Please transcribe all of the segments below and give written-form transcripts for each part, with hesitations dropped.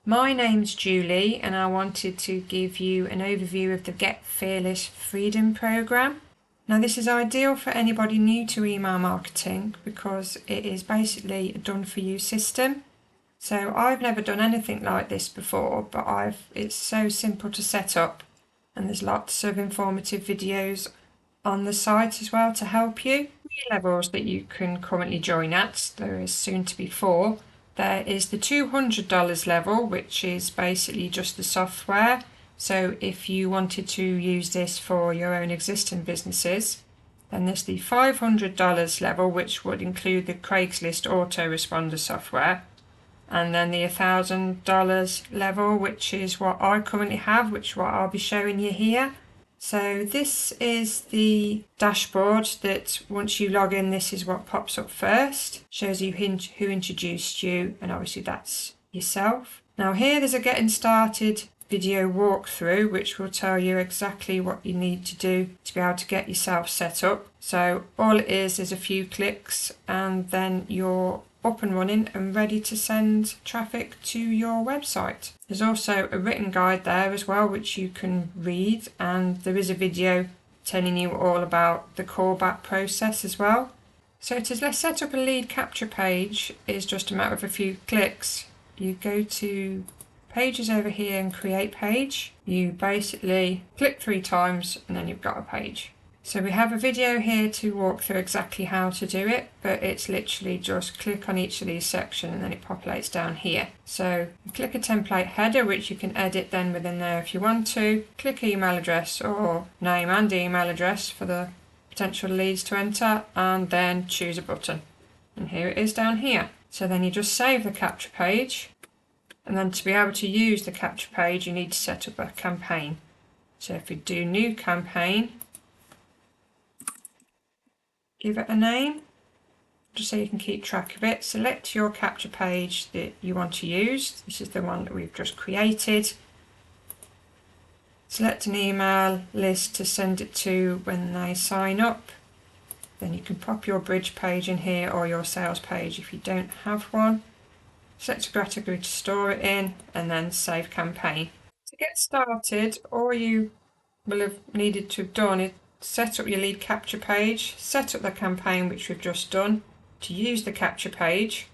My name's Julie and I wanted to give you an overview of the Get Fearless Freedom Programme. Now this is ideal for anybody new to email marketing because it is basically a done-for-you system. So I've never done anything like this before, but it's so simple to set up, and there's lots of informative videos on the site as well to help you. 3 levels that you can currently join at, there is soon to be 4. There is the $200 level, which is basically just the software. So if you wanted to use this for your own existing businesses, then there's the $500 level, which would include the Craigslist autoresponder software. And then the $1,000 level, which is what I currently have, which is what I'll be showing you here. So this is the dashboard that once you log in, this is what pops up first. Shows you who introduced you, and obviously that's yourself. Now here there's a getting started video walkthrough, which will tell you exactly what you need to do to be able to get yourself set up. So all it is a few clicks and then you're up and running and ready to send traffic to your website. There's also a written guide there as well, which you can read, and there is a video telling you all about the callback process as well. So let's set up a lead capture page is just a matter of a few clicks. You go to pages over here and create page. You basically click 3 times and then you've got a page. So we have a video here to walk through exactly how to do it, but it's literally just click on each of these sections and then it populates down here. So click a template header, which you can edit then within there if you want to. Click email address or name and email address for the potential leads to enter, and then choose a button. And here it is down here. So then you just save the capture page, and then to be able to use the capture page, you need to set up a campaign. So if we do new campaign, give it a name, just so you can keep track of it. Select your capture page that you want to use. This is the one that we've just created. Select an email list to send it to when they sign up. Then you can pop your bridge page in here or your sales page if you don't have one. Select a category to store it in and then save campaign. To get started, all you will have needed to have done is set up your lead capture page, set up the campaign which we've just done, to use the capture page,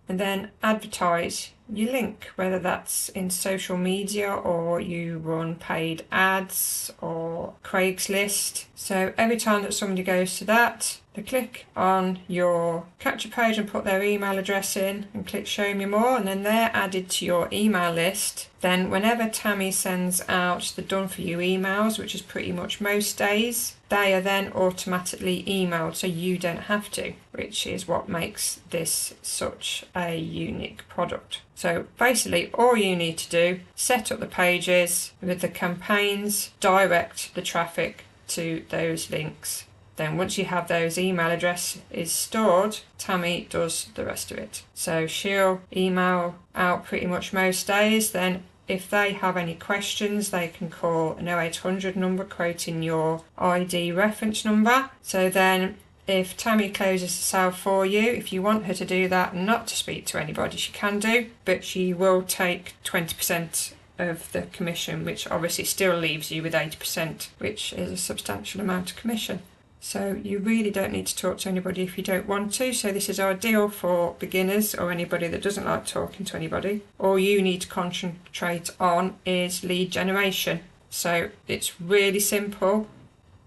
and then advertise your link, whether that's in social media or you run paid ads or Craigslist. So every time that somebody goes to that, they click on your capture page and put their email address in and click show me more, and then they're added to your email list. Then whenever Tammy sends out the done for you emails, which is pretty much most days, they are then automatically emailed, so you don't have to, which is what makes this such a unique product. So basically all you need to do, set up the pages with the campaigns, direct the traffic to those links. Then once you have those email addresses stored, Tammy does the rest of it. So she'll email out pretty much most days. Then if they have any questions, they can call an 0800 number quoting your ID reference number. So then if Tammy closes the sale for you, if you want her to do that and not to speak to anybody, she can do, but she will take 20% of the commission, which obviously still leaves you with 80%, which is a substantial amount of commission. So you really don't need to talk to anybody if you don't want to. So this is ideal for beginners or anybody that doesn't like talking to anybody. All you need to concentrate on is lead generation. So it's really simple.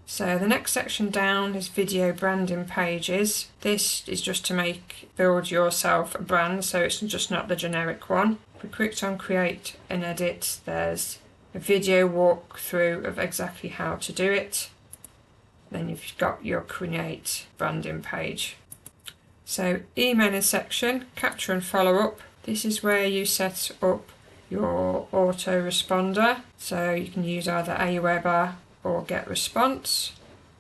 So the next section down is video branding pages. This is just to build yourself a brand, so it's just not the generic one. If we click on create and edit, there's a video walkthrough of exactly how to do it. Then you've got your create branding page. So emailing section, capture and follow up. This is where you set up your autoresponder. So you can use either Aweber or GetResponse.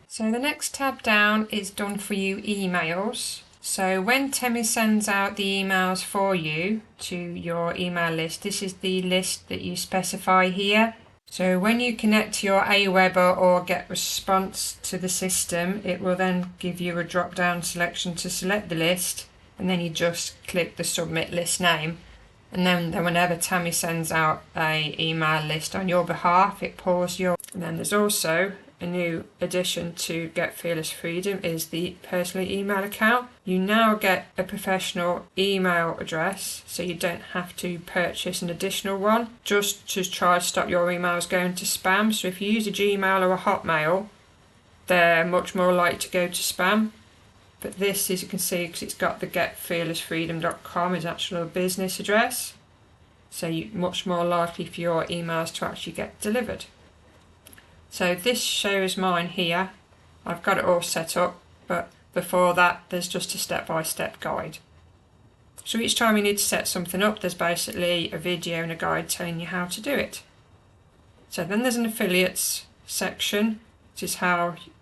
So the next tab down is done for you emails. So when Tammy sends out the emails for you to your email list, this is the list that you specify here. So when you connect your Aweber or GetResponse to the system, it will then give you a drop-down selection to select the list, and then you just click the submit list name, And then whenever Tammy sends out a email list on your behalf, it pulls your. And then there's also a new addition to Get Fearless Freedom is the personal email account. You now get a professional email address, so you don't have to purchase an additional one just to try to stop your emails going to spam. So if you use a Gmail or a Hotmail, they're much more likely to go to spam. But this, as you can see, because it's got the getfearlessfreedom.com is actually a business address, so you're much more likely for your emails to actually get delivered. So this shows mine here. I've got it all set up, but before that there's just a step-by-step guide. So each time you need to set something up, there's basically a video and a guide telling you how to do it. So then there's an affiliates section, which is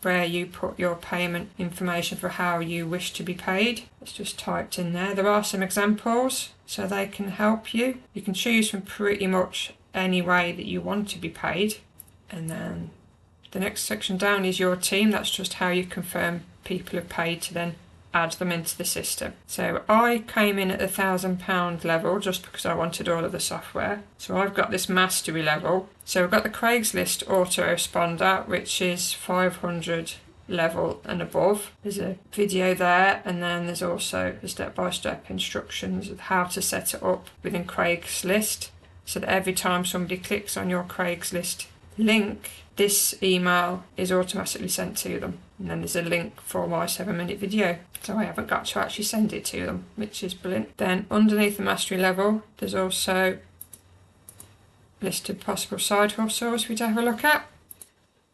where you put your payment information for how you wish to be paid. It's just typed in there. There are some examples so they can help you. You can choose from pretty much any way that you want to be paid. And then the next section down is your team. That's just how you confirm people have paid to then add them into the system. So I came in at the £1,000 level just because I wanted all of the software. So I've got this mastery level. So I've got the Craigslist autoresponder, which is 500 level and above. There's a video there, and then there's also the step-by-step instructions of how to set it up within Craigslist, so that every time somebody clicks on your Craigslist link, this email is automatically sent to them. And then there's a link for my 7-minute video, so I haven't got to actually send it to them, which is brilliant. Then underneath the mastery level, there's also listed possible side hustles for you to have a look at.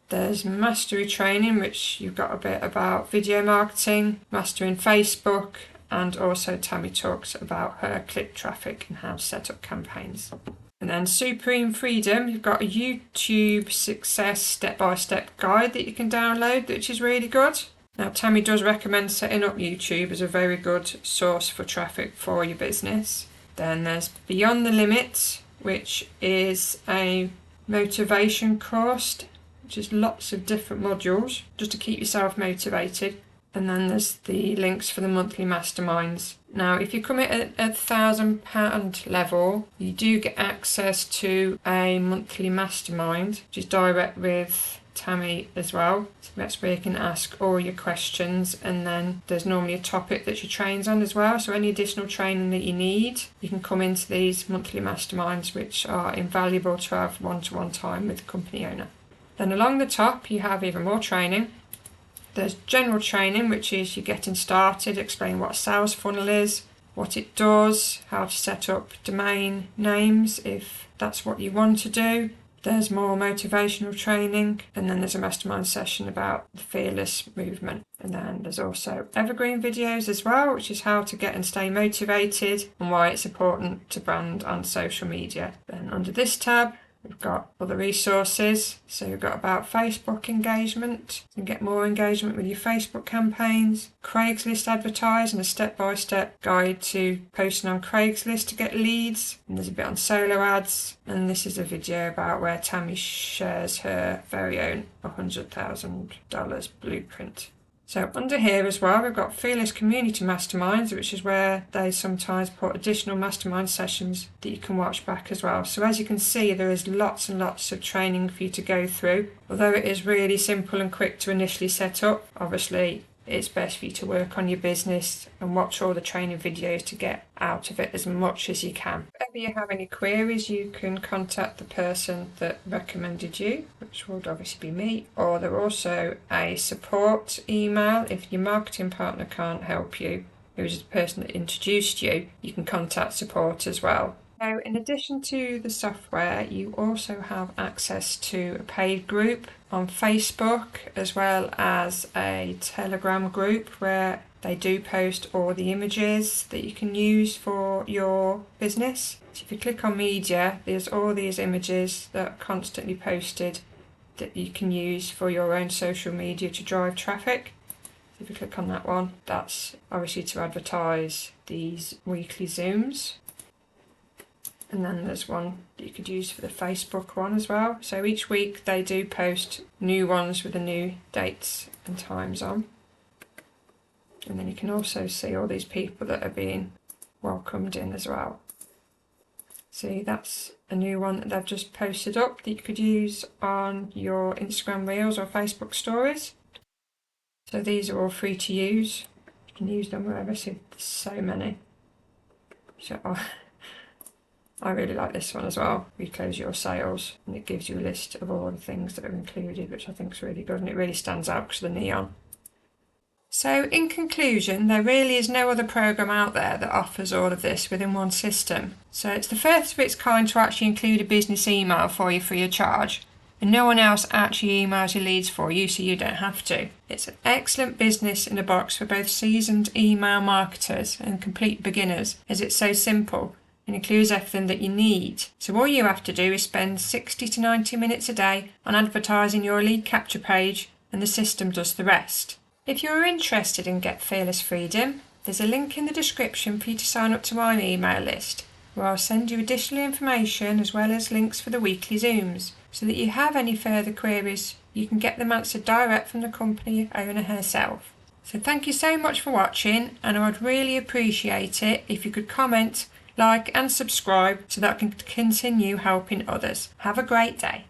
There's mastery training, which you've got a bit about video marketing, mastering Facebook, and also Tammy talks about her click traffic and how to set up campaigns. And then Supreme Freedom, you've got a YouTube success step-by-step guide that you can download, which is really good. Now, Tammy does recommend setting up YouTube as a very good source for traffic for your business. Then there's Beyond the Limits, which is a motivation course, which is lots of different modules just to keep yourself motivated. And then there's the links for the monthly masterminds. Now, if you come in at £1,000 level, you do get access to a monthly mastermind, which is direct with Tammy as well. So that's where you can ask all your questions, and then there's normally a topic that she trains on as well. So any additional training that you need, you can come into these monthly masterminds, which are invaluable to have one-to-one time with the company owner. Then along the top, you have even more training. There's general training, which is you getting started, explain what a sales funnel is, what it does, how to set up domain names if that's what you want to do. There's more motivational training, and then there's a mastermind session about the Fearless movement. And then there's also evergreen videos as well, which is how to get and stay motivated and why it's important to brand on social media. Then under this tab, we've got other resources. So we've got about Facebook engagement. You can get more engagement with your Facebook campaigns. Craigslist advertise and a step-by-step guide to posting on Craigslist to get leads. And there's a bit on solo ads. And this is a video about where Tammy shares her very own $100,000 blueprint. So under here as well, we've got Fearless Community Masterminds, which is where they sometimes put additional mastermind sessions that you can watch back as well. So as you can see, there is lots and lots of training for you to go through. Although it is really simple and quick to initially set up, obviously it's best for you to work on your business and watch all the training videos to get out of it as much as you can. If ever you have any queries, you can contact the person that recommended you, which would obviously be me, or there's also a support email. If your marketing partner can't help you, who's the person that introduced you, you can contact support as well. Now, in addition to the software, you also have access to a paid group on Facebook, as well as a Telegram group where they do post all the images that you can use for your business. So if you click on media, there's all these images that are constantly posted that you can use for your own social media to drive traffic. So if you click on that one, that's obviously to advertise these weekly Zooms. And then there's one that you could use for the Facebook one as well. So each week they do post new ones with the new dates and times on. And then you can also see all these people that are being welcomed in as well. See, that's a new one that they've just posted up that you could use on your Instagram Reels or Facebook Stories. So these are all free to use. You can use them wherever, so there's so many. So I really like this one as well. Reclose your sales, and it gives you a list of all the things that are included, which I think is really good, and it really stands out because of the neon. So in conclusion, there really is no other program out there that offers all of this within one system. So it's the first of its kind to actually include a business email for you free of charge. And no one else actually emails your leads for you, so you don't have to. It's an excellent business in a box for both seasoned email marketers and complete beginners, as it's so simple and includes everything that you need. So all you have to do is spend 60 to 90 minutes a day on advertising your lead capture page, and the system does the rest. If you're interested in Get Fearless Freedom, there's a link in the description for you to sign up to my email list, where I'll send you additional information as well as links for the weekly Zooms, so that you have any further queries, you can get them answered direct from the company owner herself. So thank you so much for watching, and I would really appreciate it if you could comment, like and subscribe so that I can continue helping others. Have a great day.